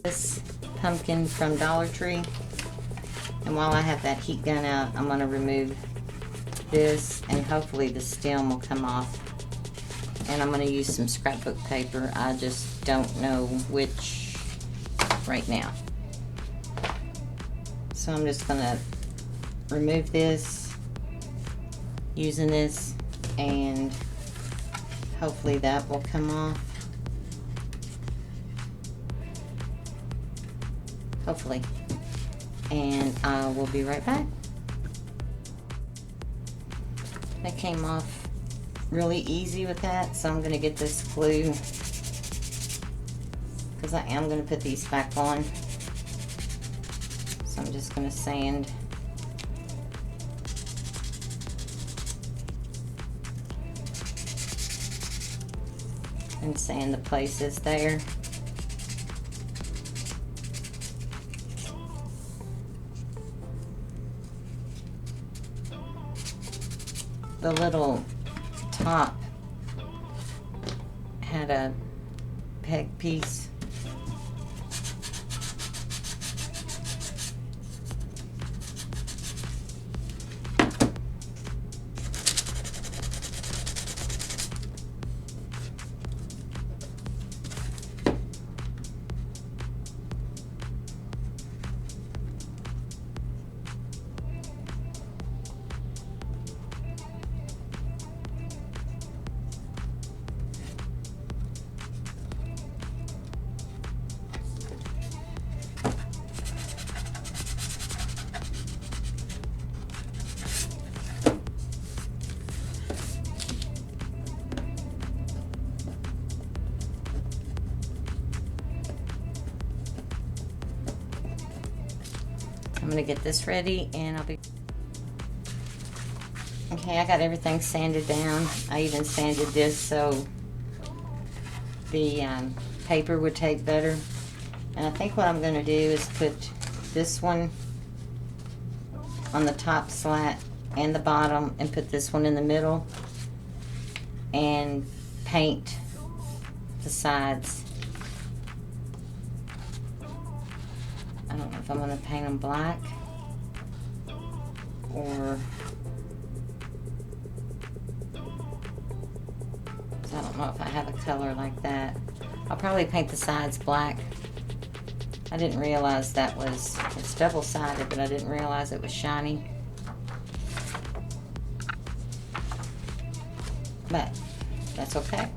This pumpkin from Dollar Tree. And while I have that heat gun out, I'm going to remove this and hopefully the stem will come off. And I'm going to use some scrapbook paper. I just don't know which right now. So I'm just going to remove this using this, and hopefully that will come off. Hopefully. And I will be right back. That came off really easy with that, so I'm going to get this glue because I am going to put these back on. So I'm just going to sand and sand the places there. The little top had a peg piece. I'm gonna get this ready and I'll be... Okay, I got everything sanded down. I even sanded this so the paper would take better. And I think what I'm gonna do is put this one on the top slat and the bottom and put this one in the middle and paint the sides. I don't know if I'm going to paint them black or I don't know if I have a color like that. I'll probably paint the sides black. I didn't realize that was, it's double-sided, but I didn't realize it was shiny. But that's okay.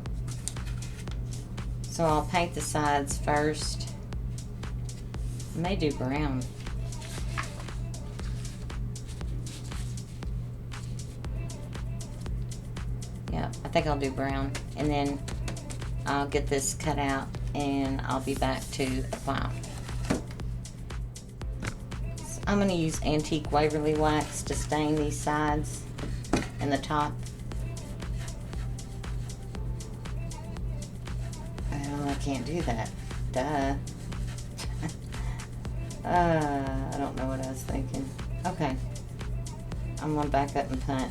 So I'll paint the sides first. I may do brown. Yeah, I think I'll do brown. And then I'll get this cut out and I'll be back to apply. So I'm going to use antique Waverly wax to stain these sides and the top. Well, I can't do that. Duh. I don't know what I was thinking. Okay. I'm going to back up and punt.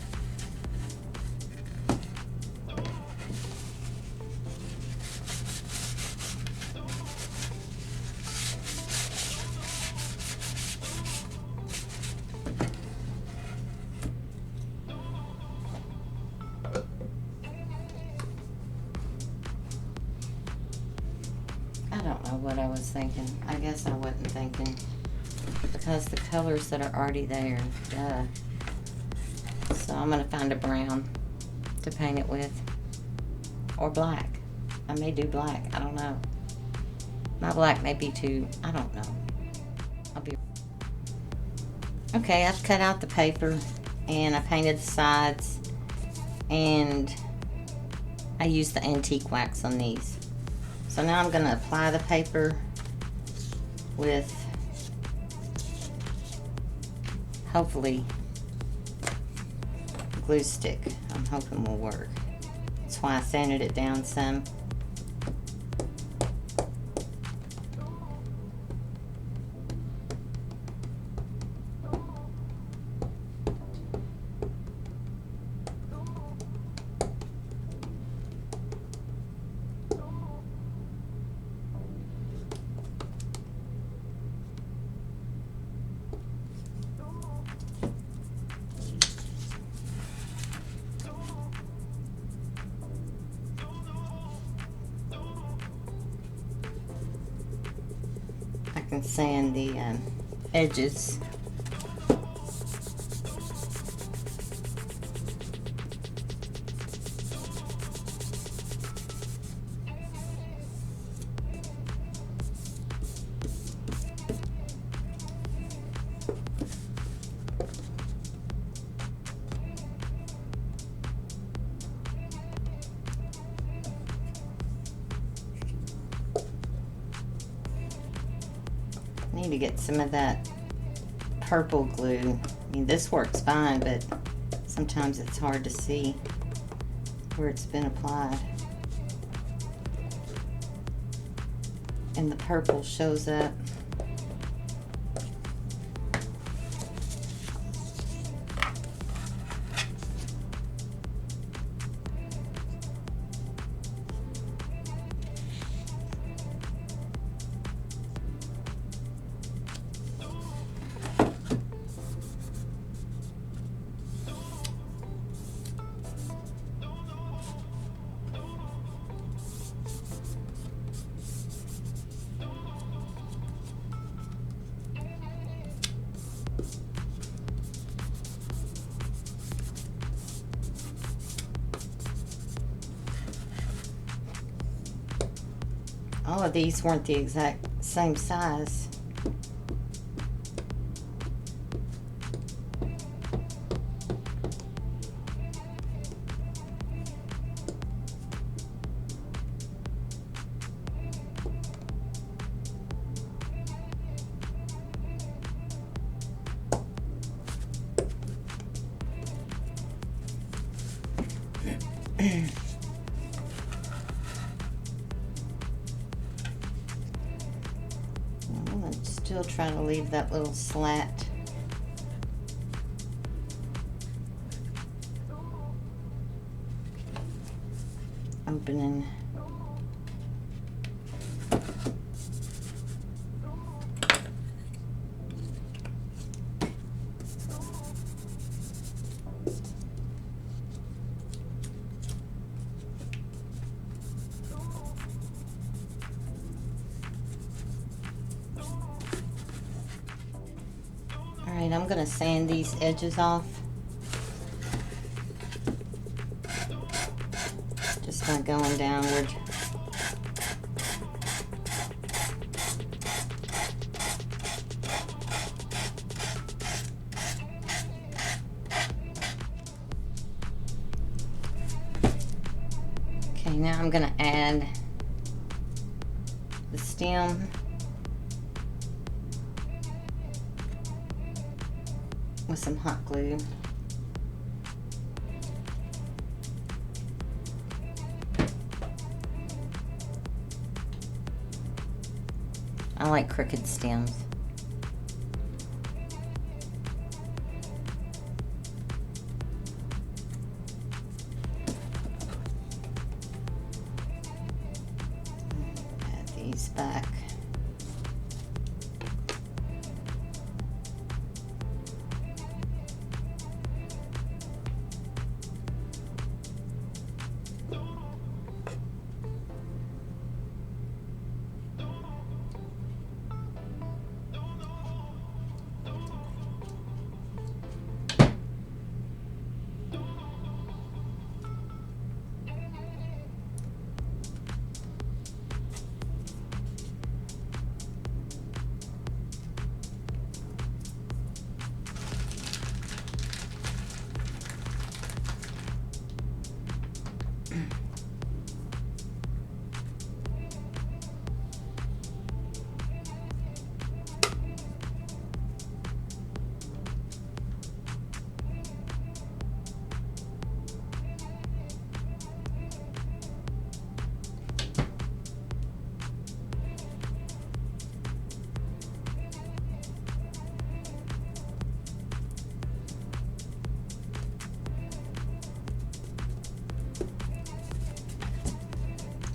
I don't know what I was thinking. I guess I wasn't thinking. Because the colors that are already there. Duh. So I'm going to find a brown to paint it with. Or black. I may do black. I don't know. My black may be too... I don't know. I'll be... Okay, I've cut out the paper. And I painted the sides. And I used the antique wax on these. So now I'm going to apply the paper with, hopefully, glue stick. I'm hoping will work. That's why I sanded it down some. and sand the edges. Need to get some of that purple glue. I mean, this works fine, but sometimes it's hard to see where it's been applied. And the purple shows up. All of these weren't the exact same size. Still trying to leave that little slat. Opening. Alright, I'm going to sand these edges off. Just by going downward. Okay, now I'm going to add the stem. With some hot glue. I like crooked stems. Add these back.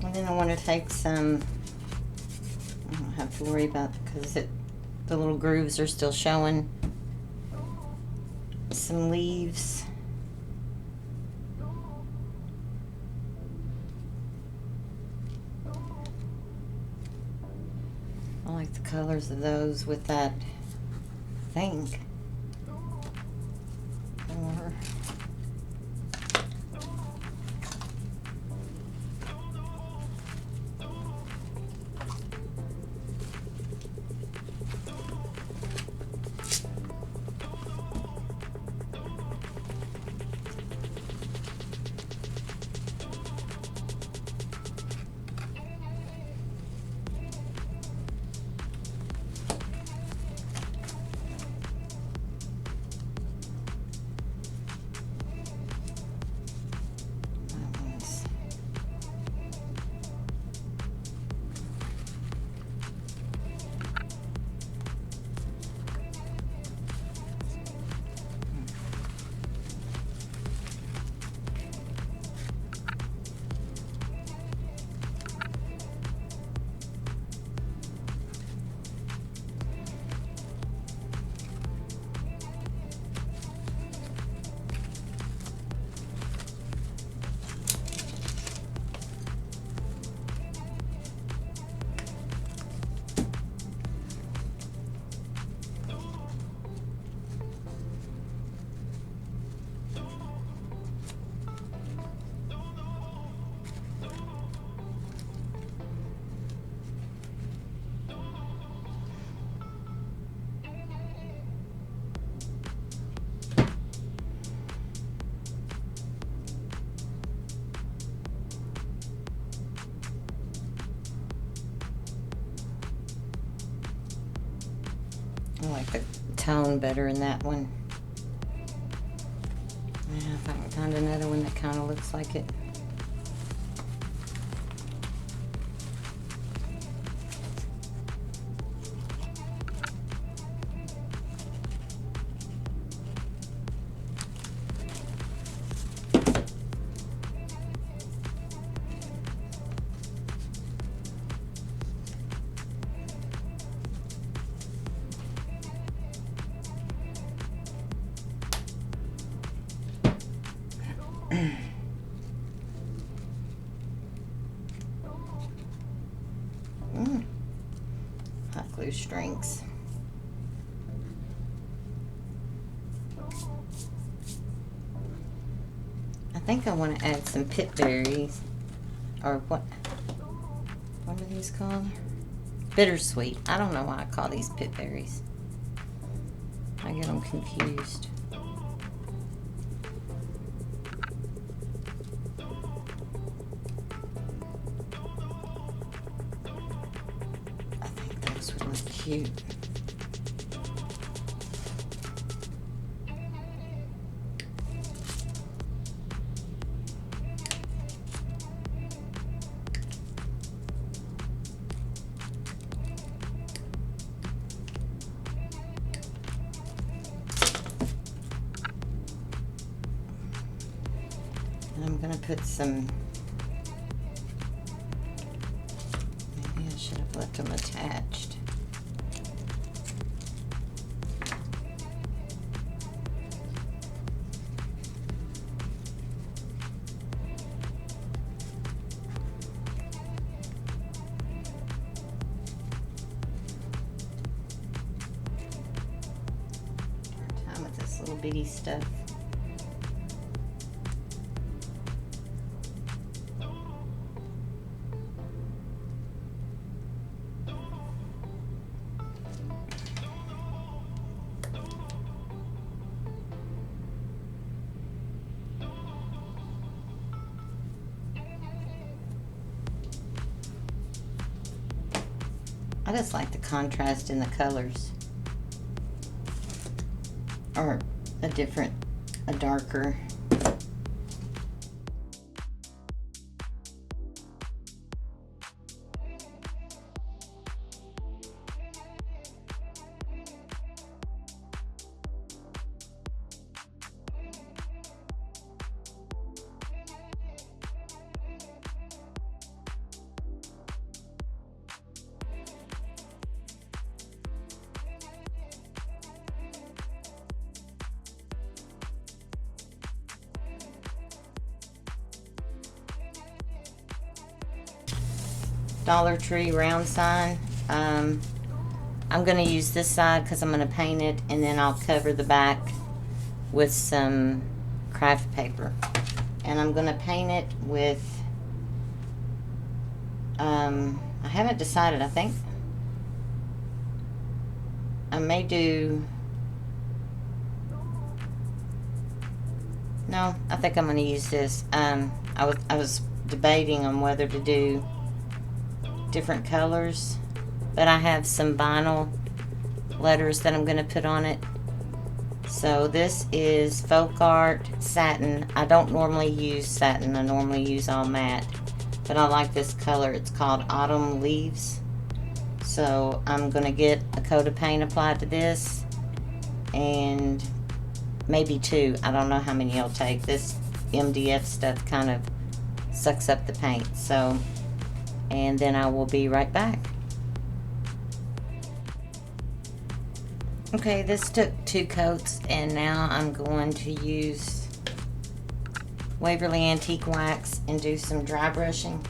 And then I want to take some, I don't have to worry about because the little grooves are still showing, some leaves. like the colors of those with that pink. Or I like the tone better in that one. Yeah, if I can find another one that kind of looks like it. Hot glue strings. I think I want to add some pit berries, or what are these called? Bittersweet. I don't know why I call these pit berries. I get them confused. I think those would look cute. I'm going to put some, maybe I should have left them attached. Hard time with this little bitty stuff. I just like the contrast in the colors, or a darker. Dollar Tree round sign. I'm going to use this side because I'm going to paint it, and then I'll cover the back with some craft paper. And I'm going to paint it with, I haven't decided. I think I may do, no, I think I'm going to use this. I was debating on whether to do different colors, but I have some vinyl letters that I'm going to put on it. So this is Folk Art Satin. I don't normally use satin. I normally use all matte, but I like this color. It's called Autumn Leaves. So I'm going to get a coat of paint applied to this, and maybe 2. I don't know how many it'll take. This MDF stuff kind of sucks up the paint. So, and then I will be right back. Okay, this took 2 coats, and now I'm going to use Waverly Antique Wax and do some dry brushing.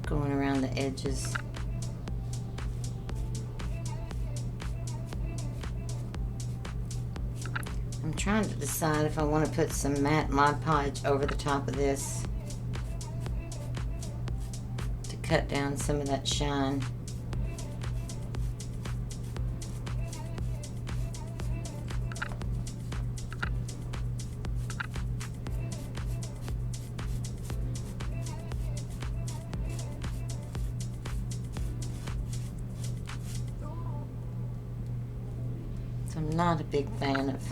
Going around the edges. I'm trying to decide if I want to put some matte Mod Podge over the top of this to cut down some of that shine. I'm not a big fan of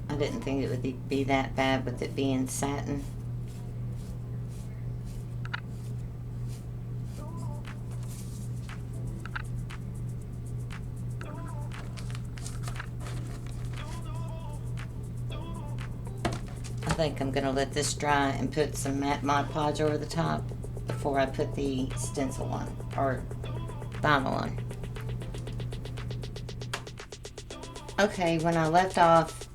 I didn't think it would be that bad with it being satin. I think I'm going to let this dry and put some matte Mod Podge over the top before I put the stencil on, or vinyl on. Okay, when I left off,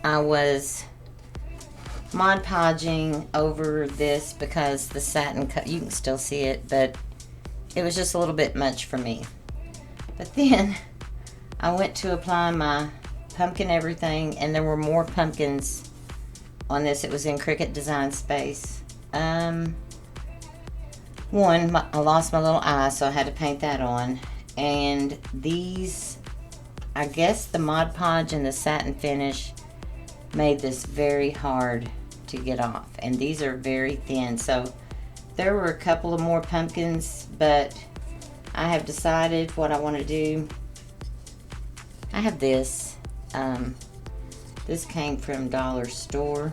I was Mod Podging over this because the satin cut, you can still see it, but it was just a little bit much for me. But then I went to apply my pumpkin everything, and there were more pumpkins on this. It was in Cricut Design Space. One, I lost my little eye, so I had to paint that on. And these, I guess the Mod Podge and the satin finish made this very hard to get off. And these are very thin. So there were a couple of more pumpkins, but I have decided what I want to do. I have this. This came from Dollar Store.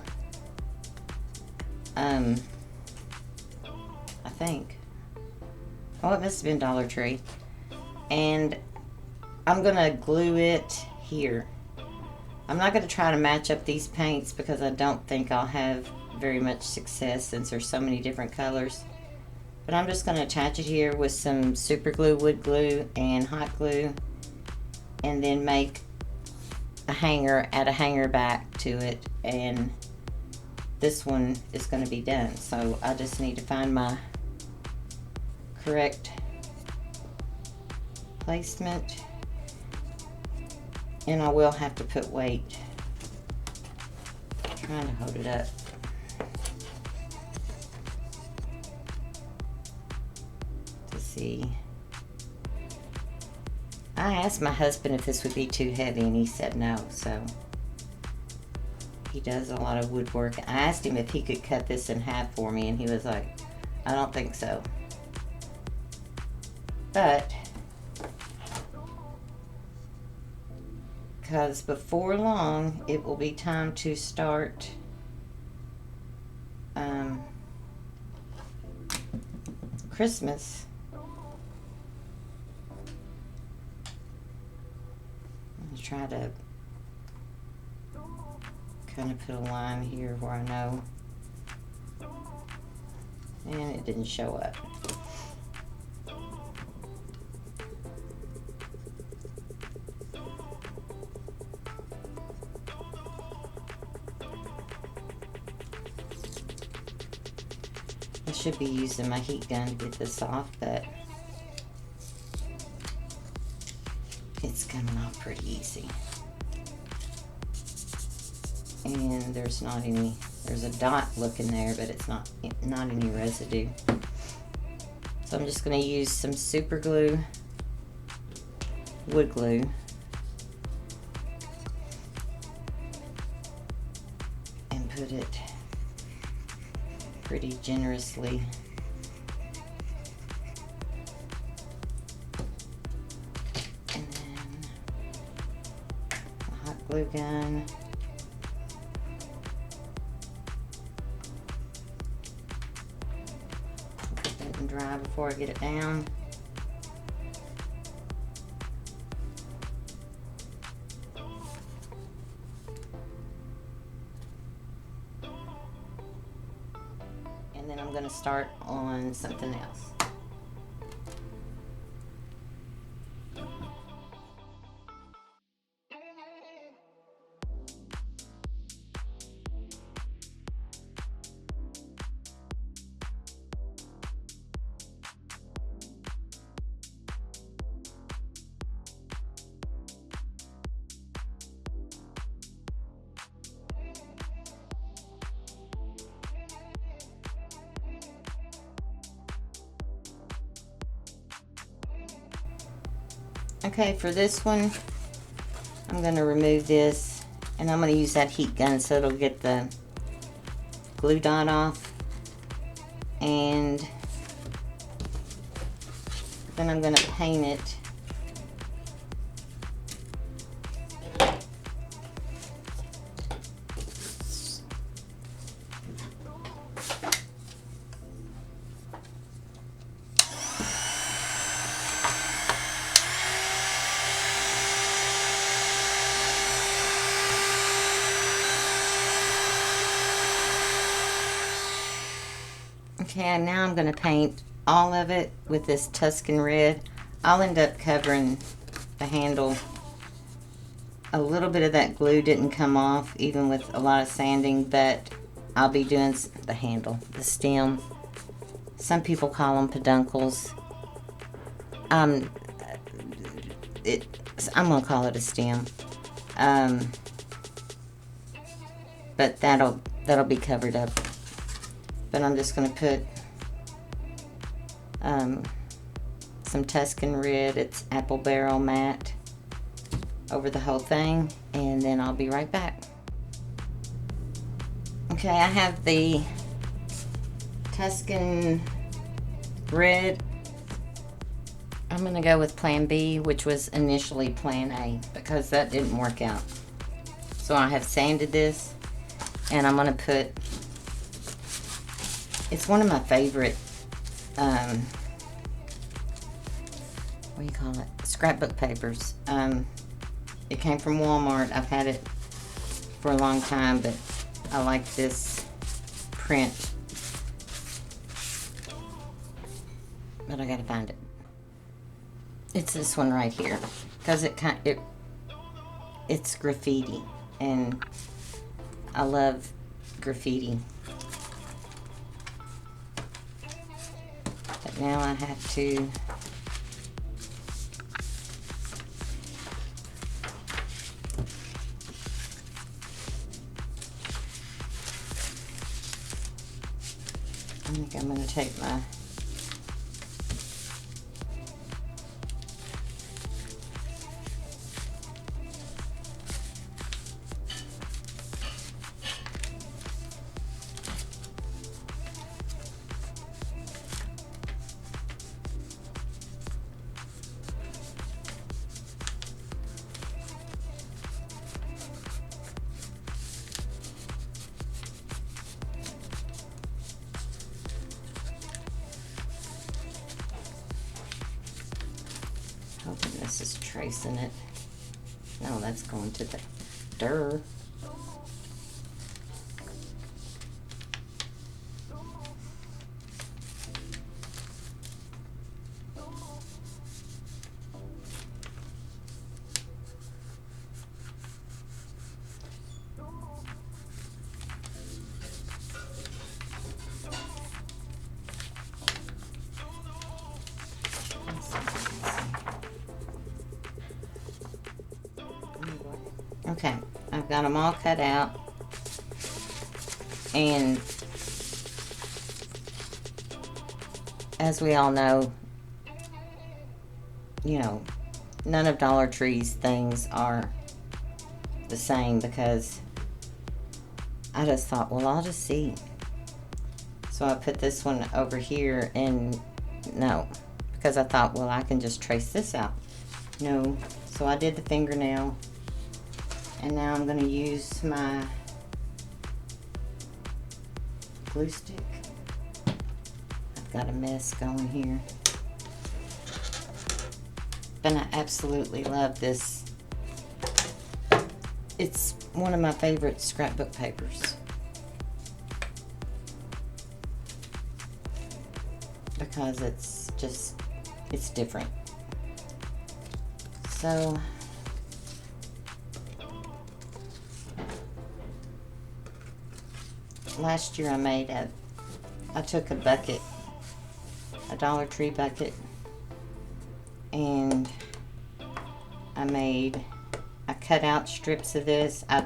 I think. Oh, it must have been Dollar Tree. And I'm going to glue it here. I'm not going to try to match up these paints because I don't think I'll have very much success since there's so many different colors. But I'm just going to attach it here with some super glue, wood glue, and hot glue. And then make a hanger, add a hanger back to it, and this one is going to be done. So I just need to find my correct placement, and I will have to put weight. I'm trying to hold it up. To see. I asked my husband if this would be too heavy, and he said no, so he does a lot of woodwork. I asked him if he could cut this in half for me, and he was like, I don't think so. But, because before long, it will be time to start Christmas. I'm going to try to kind of put a line here where I know, and it didn't show up. I should be using my heat gun to get this off, but it's coming off pretty easy. And there's not any, there's a dot looking there, but it's not any residue. So I'm just going to use some super glue, wood glue, and put it pretty generously and then a hot glue gun. Let it dry before I get it down. And then I'm going to start on something else. Okay, for this one, I'm going to remove this, and I'm going to use that heat gun so it'll get the glue dot off. And then I'm going to paint it. Okay, now I'm going to paint all of it with this Tuscan Red. I'll end up covering the handle. A little bit of that glue didn't come off, even with a lot of sanding, but I'll be doing the handle, the stem. Some people call them peduncles. I'm going to call it a stem. But that'll be covered up. But I'm just going to put some Tuscan Red, it's apple barrel matte, over the whole thing, and then I'll be right back. Okay, I have the Tuscan Red. I'm going to go with Plan B, which was initially Plan A, because that didn't work out. So I have sanded this, and I'm going to put, it's one of my favorite, what do you call it? Scrapbook papers. It came from Wal Mart. I've had it for a long time, but I like this print. But I gotta find it. It's this one right here, because it's graffiti, and I love graffiti. But now I have to I think I'm going to take my tracing it. No, that's going to the dirt. Okay, I've got them all cut out, and as we all know, you know, none of Dollar Tree's things are the same, because I just thought, well, I'll just see. So I put this one over here, and no, because I thought, well, I can just trace this out. No, so I did the fingernail. And now I'm going to use my glue stick. I've got a mess going here. But I absolutely love this. It's one of my favorite scrapbook papers, because it's just, it's different. So last year I took a bucket, a Dollar Tree bucket, and I cut out strips of this. I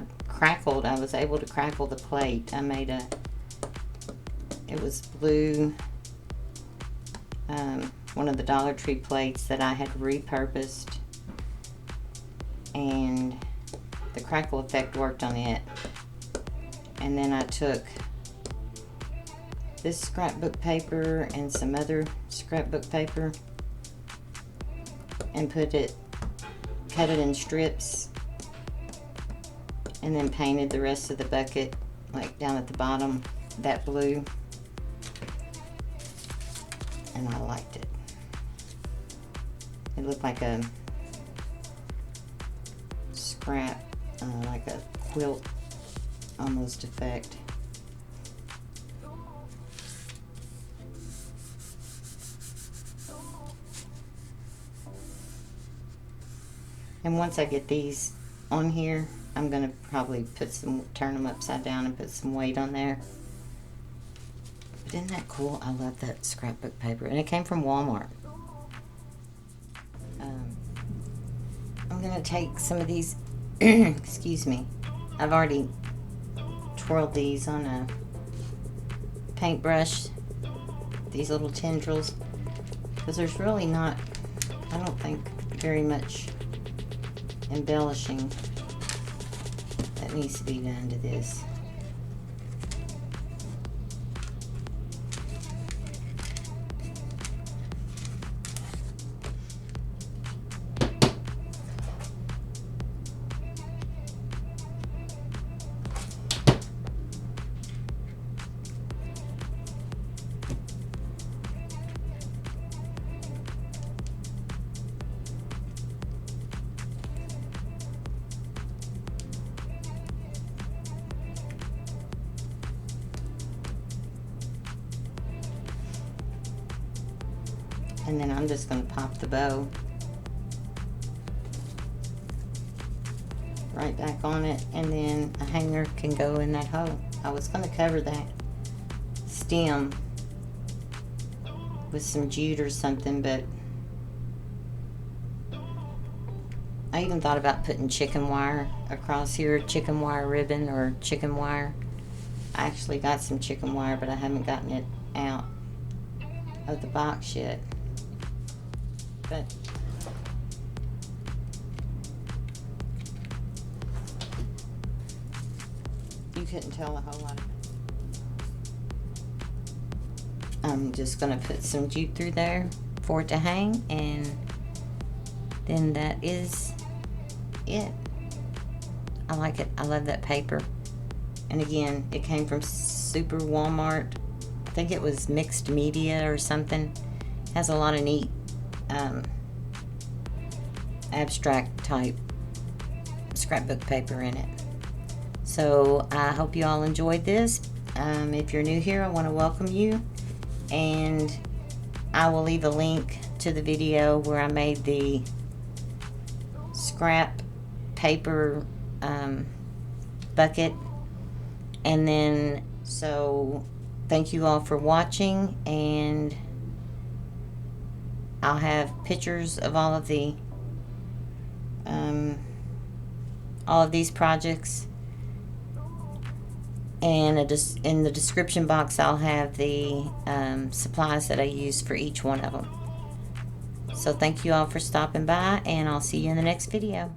was able to crackle the plate. I made it was blue, one of the Dollar Tree plates that I had repurposed, and the crackle effect worked on it. And then I took this scrapbook paper and some other scrapbook paper and cut it in strips, and then painted the rest of the bucket, like down at the bottom, that blue. And I liked it. It looked like a scrap, like a quilt almost effect. And once I get these on here, I'm going to probably turn them upside down and put some weight on there. But isn't that cool? I love that scrapbook paper. And it came from Wal Mart. I'm going to take some of these, excuse me, I've already twirled these on a paintbrush, these little tendrils, because there's really not, I don't think, very much embellishing that needs to be done to this. And then I'm just going to pop the bow right back on it, and then a hanger can go in that hole. I was going to cover that stem with some jute or something, but I even thought about putting chicken wire across here, chicken wire ribbon or chicken wire. I actually got some chicken wire, but I haven't gotten it out of the box yet. But you couldn't tell a whole lot of it. I'm just going to put some jute through there for it to hang, and then that is it. I like it. I love that paper. And again, it came from Super Walmart. I think it was mixed media or something. Has a lot of neat abstract type scrapbook paper in it. So I hope you all enjoyed this. If you're new here, I want to welcome you, and I will leave a link to the video where I made the scrap paper bucket. And then, so thank you all for watching, and I'll have pictures of all of these projects, and in the description box I'll have the supplies that I use for each one of them. So thank you all for stopping by, and I'll see you in the next video.